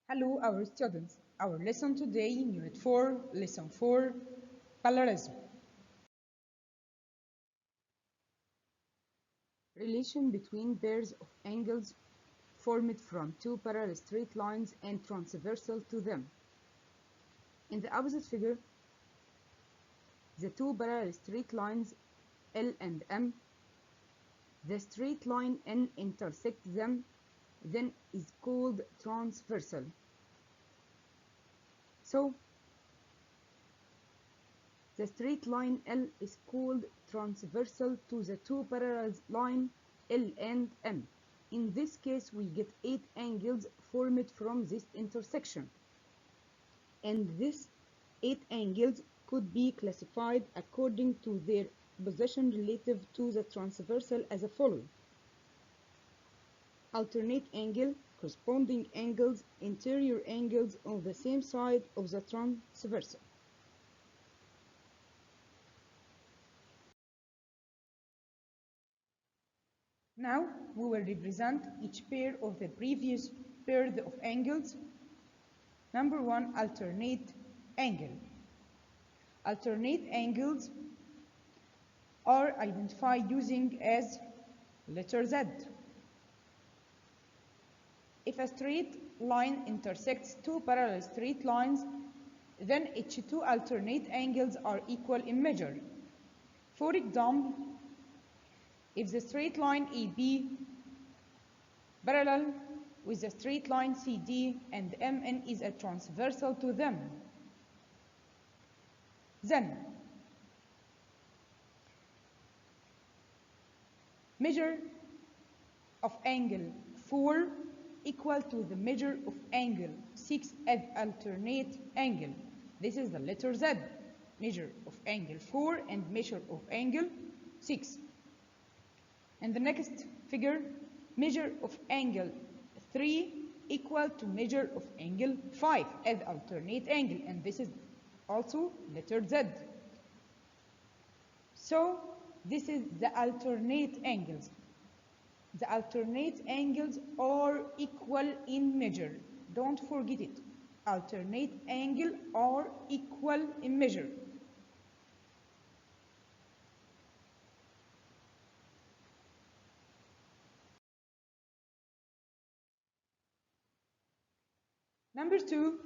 Hello, our students. Our lesson today, Unit 4, Lesson 4, Parallelism. Relation between pairs of angles formed from two parallel straight lines and transversal to them. In the opposite figure, the two parallel straight lines L and M, the straight line N intersects them, then is called transversal. So, the straight line L is called transversal to the two parallel lines L and M. In this case, we get 8 angles formed from this intersection. And these 8 angles could be classified according to their position relative to the transversal as follows: alternate angle, corresponding angles, interior angles on the same side of the transversal. Now we will represent each pair of the previous pair of angles. Number 1, alternate angle. Alternate angles are identified using as letter Z. If a straight line intersects two parallel straight lines, then each two alternate angles are equal in measure. For example, if the straight line AB parallel with the straight line CD and MN is a transversal to them, then measure of angle 4 equal to the measure of angle 6 as alternate angle. This is the letter Z. Measure of angle 4 and measure of angle 6. And the next figure, measure of angle 3 equal to measure of angle 5 as alternate angle, and this is also letter Z. So this is the alternate angles. The alternate angles are equal in measure. Don't forget it. Alternate angle are equal in measure. Number 2,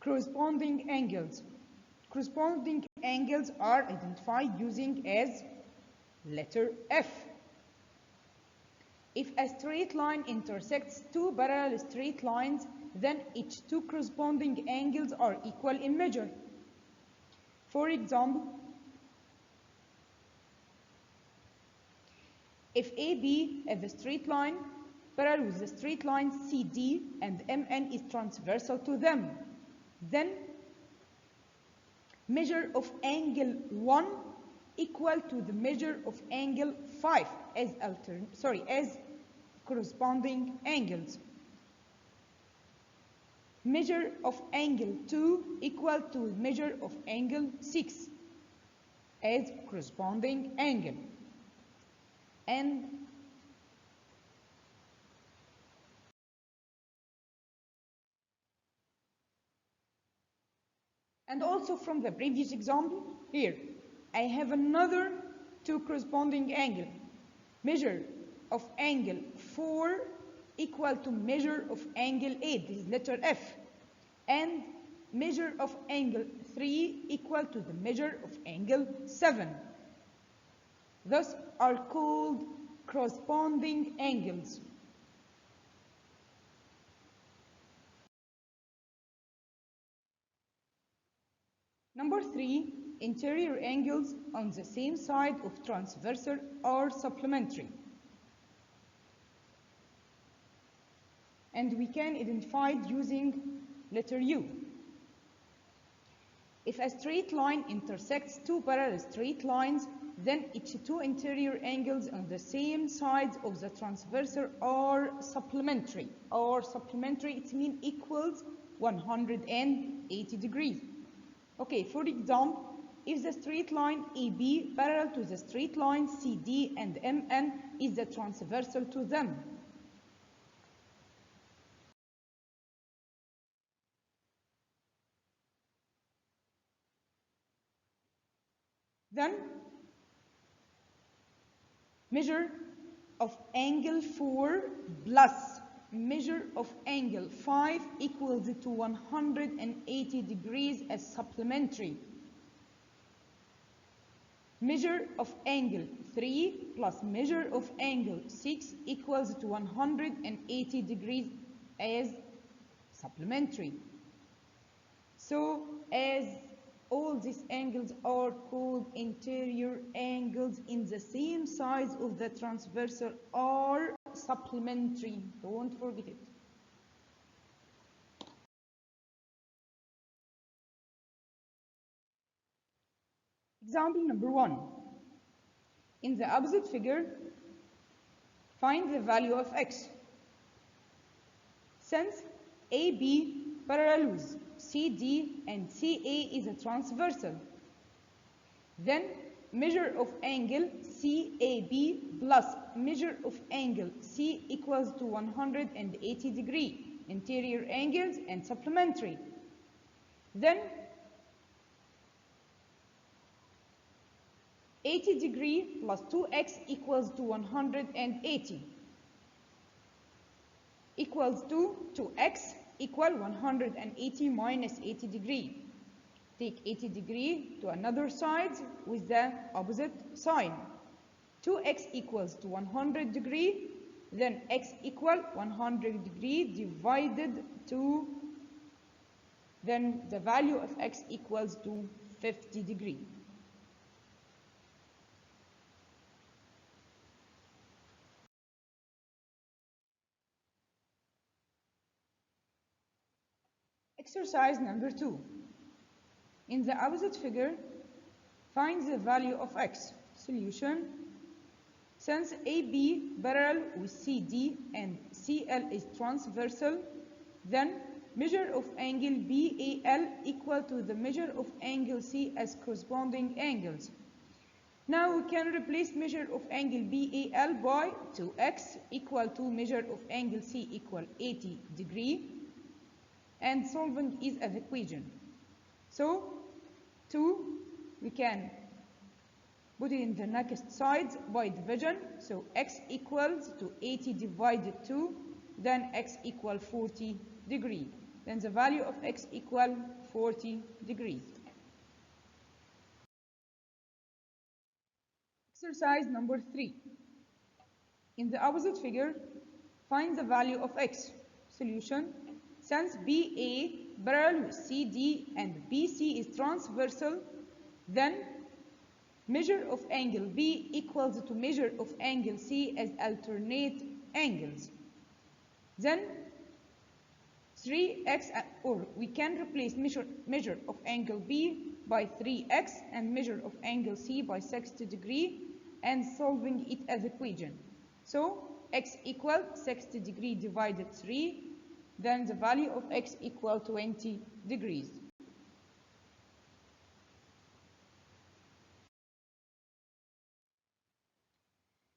corresponding angles. Corresponding angles are identified using as letter F. If a straight line intersects two parallel straight lines, then each two corresponding angles are equal in measure. For example, if AB is the straight line parallel with the straight line CD and MN is transversal to them, then measure of angle 1 equal to the measure of angle 5 as corresponding angles. Measure of angle 2 equal to measure of angle 6 as corresponding angle. And also from the previous example, here I have another two corresponding angle. Measure of angle 4 equal to measure of angle 8, this is letter F, and measure of angle 3 equal to the measure of angle 7. Thus are called corresponding angles. Number 3, interior angles on the same side of transversal are supplementary. And we can identify it using letter U. If a straight line intersects two parallel straight lines, then each two interior angles on the same sides of the transversal are supplementary. It means equals 180 degrees. Okay, for example, if the straight line AB parallel to the straight line CD and MN is the transversal to them, Then measure of angle 4 plus measure of angle 5 equals to 180 degrees as supplementary. Measure of angle 3 plus measure of angle 6 equals to 180 degrees as supplementary. So as all these angles are called interior angles in the same size of the transversal are supplementary. Don't forget it. Example number 1. In the opposite figure, find the value of x. Since AB parallel with CD and CA is a transversal, then measure of angle CAB plus measure of angle C equals to 180 degree, interior angles and supplementary. Then 80 degree plus 2x equals to 180 equals to 2x equal 180 minus 80 degree. Take 80 degree to another side with the opposite sign. 2x equals to 100 degree, then x equal 100 degree divided to, then the value of x equals to 50 degree. Exercise number 2. In the opposite figure, find the value of x. Solution. Since AB parallel with CD and CL is transversal, then measure of angle BAL equal to the measure of angle C as corresponding angles. Now we can replace measure of angle BAL by 2x equal to measure of angle C equal 80 degree, and solving is an equation. So 2 we can put it in the next side by division. So x equals to 80 divided 2, then x equal 40 degree. Then the value of x equal 40 degrees. Exercise number 3. In the opposite figure, find the value of x. Solution. Since BA parallel with CD and BC is transversal, then measure of angle B equals to measure of angle C as alternate angles. Then 3x, or we can replace measure of angle B by 3x and measure of angle C by 60 degree and solving it as equation. So x equal 60 degree divided 3, then the value of x equal 20 degrees.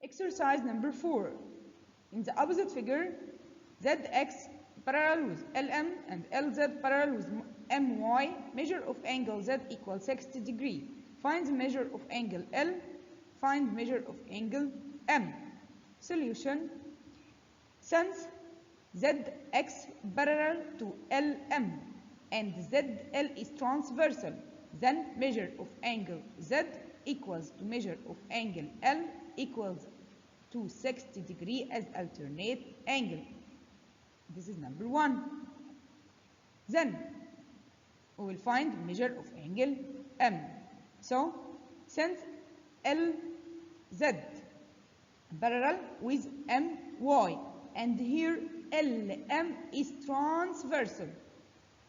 Exercise number 4. In the opposite figure, ZX parallel with LM and LZ parallel with MY, measure of angle Z equals 60 degree. Find the measure of angle L, find measure of angle M. Solution. Since ZX parallel to LM and ZL is transversal, then measure of angle Z equals to measure of angle L equals to 60 degree as alternate angle. This is number 1. Then we will find measure of angle M. So since LZ parallel with MY and here LM is transversal,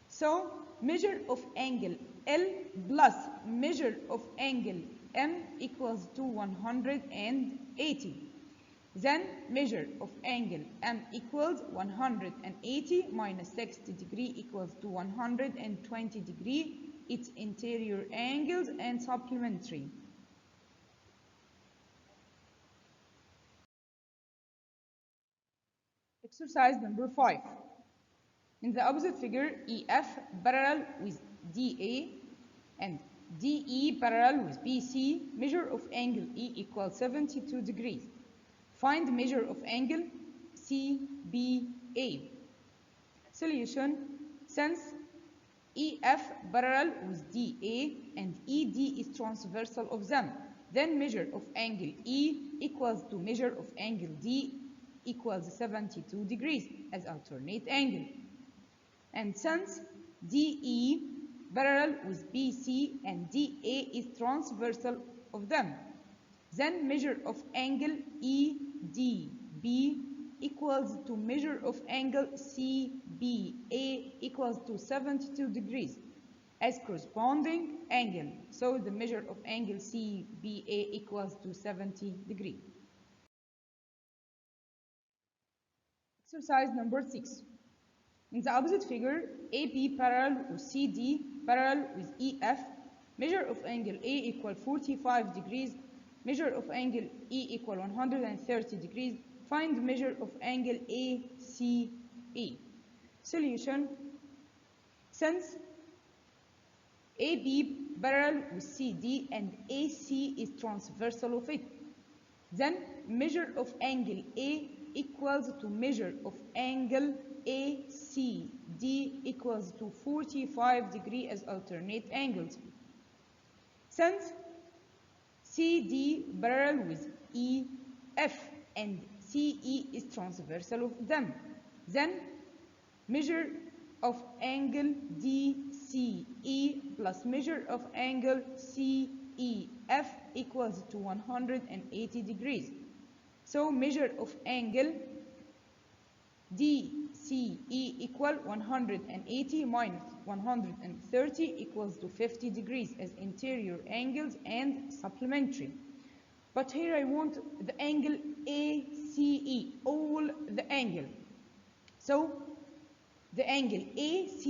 so measure of angle L plus measure of angle M equals to 180. Then measure of angle M equals 180 minus 60 degree equals to 120 degree. It's interior angles and supplementary. Exercise number 5. In the opposite figure, EF parallel with DA and DE parallel with BC, measure of angle E equals 72 degrees. Find measure of angle CBA. Solution: since EF parallel with DA and ED is transversal of them, then measure of angle E equals to measure of angle D equals 72 degrees as alternate angle. And since DE parallel with BC and DA is transversal of them, then measure of angle EDB equals to measure of angle CBA equals to 72 degrees as corresponding angle. So the measure of angle CBA equals to 70 degrees. Exercise number 6. In the opposite figure, AB parallel with CD parallel with EF, measure of angle A equal 45 degrees, measure of angle E equal 130 degrees, find measure of angle ACE. Solution: since AB parallel with CD and AC is transversal of it, then measure of angle A equals to measure of angle ACD equals to 45 degrees as alternate angles. Since CD parallel with EF and CE is transversal of them, then measure of angle DCE plus measure of angle CEF equals to 180 degrees. So measure of angle DCE equal 180 minus 130 equals to 50 degrees as interior angles and supplementary. But here I want the angle ACE, all the angle. So the angle ACE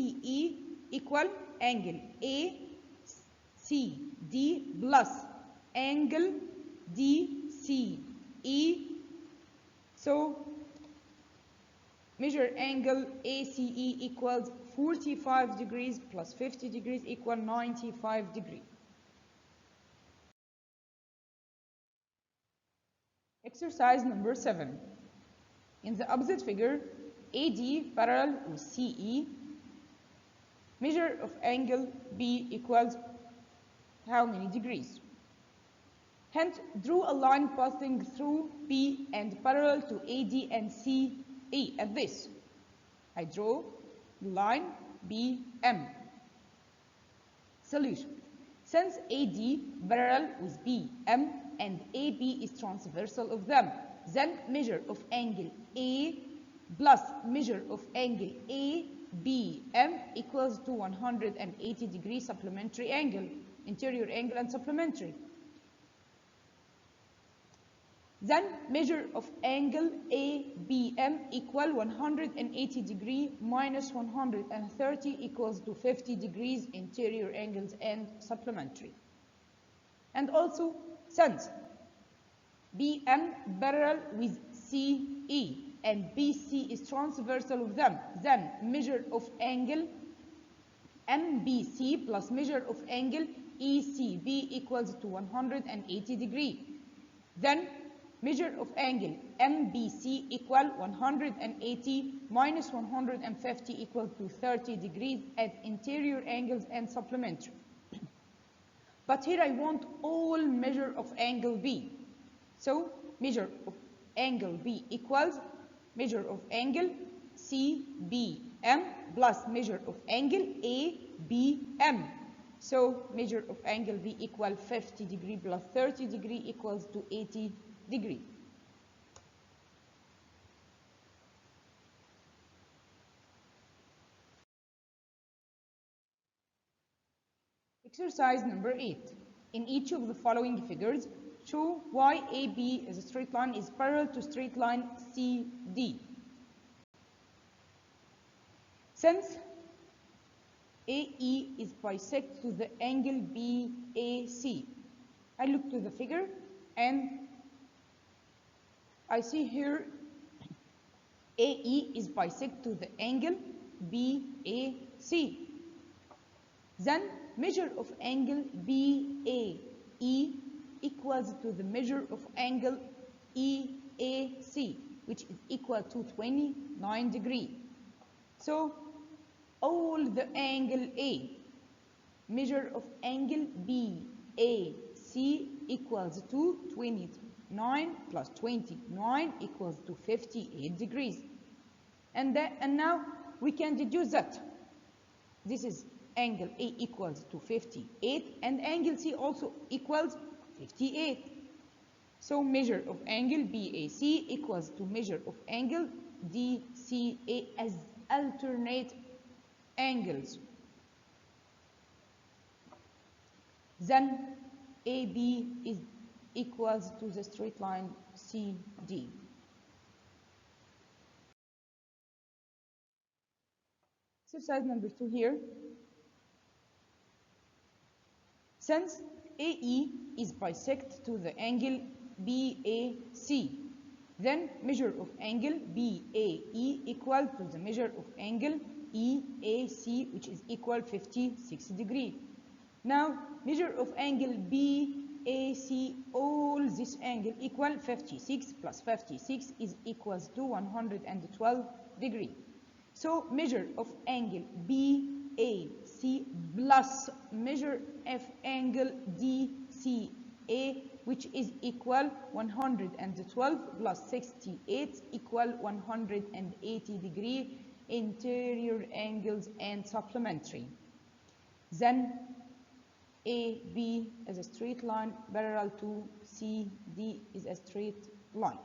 equal angle ACD plus angle DCE. So measure angle ACE equals 45 degrees plus 50 degrees equal 95 degrees. Exercise number 7. In the opposite figure, AD parallel with CE, measure of angle B equals how many degrees? Hence, draw a line passing through B and parallel to AD and CE at this. I draw the line BM. Solution: since AD parallel with BM and AB is transversal of them, then measure of angle A plus measure of angle ABM equals to 180 degrees supplementary angle, interior angle and supplementary. Then measure of angle ABM equal 180 degree minus 130 equals to 50 degrees interior angles and supplementary. And also since BM parallel with CE and BC is transversal of them, then measure of angle MBC plus measure of angle ECB equals to 180 degree. Then measure of angle MBC equal 180 minus 150 equal to 30 degrees at interior angles and supplementary. But here I want all measure of angle B. So measure of angle B equals measure of angle CBM plus measure of angle ABM. So measure of angle B equal 50 degree plus 30 degree equals to 80 degree. Exercise number 8. In each of the following figures, show why AB as a straight line is parallel to straight line CD. Since AE is bisect to the angle BAC, I look to the figure and I see here AE is bisect to the angle BAC. Then measure of angle BAE equals to the measure of angle EAC, which is equal to 29 degrees. So all the angle A, measure of angle BAC equals to 29 plus 29 equals to 58 degrees. And now we can deduce that this is angle A equals to 58 and angle C also equals 58. So measure of angle BAC equals to measure of angle DCA as alternate angles. Then AB is equals to the straight line CD. Exercise number 2 here. Since AE is bisect to the angle BAC, then measure of angle BAE equal to the measure of angle EAC, which is equal 56 degrees. Now measure of angle BAC, all this angle equal 56 plus 56 is equals to 112 degrees. So measure of angle BAC plus measure of angle DCA, which is equal 112 plus 68 equal 180 degree, interior angles and supplementary. Then AB is a straight line parallel to CD is a straight line.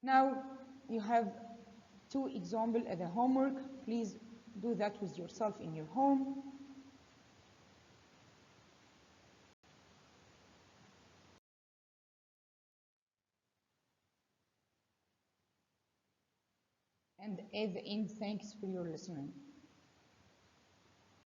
Now you have 2 examples as a homework. Please do that with yourself in your home. And at the end, thanks for your listening.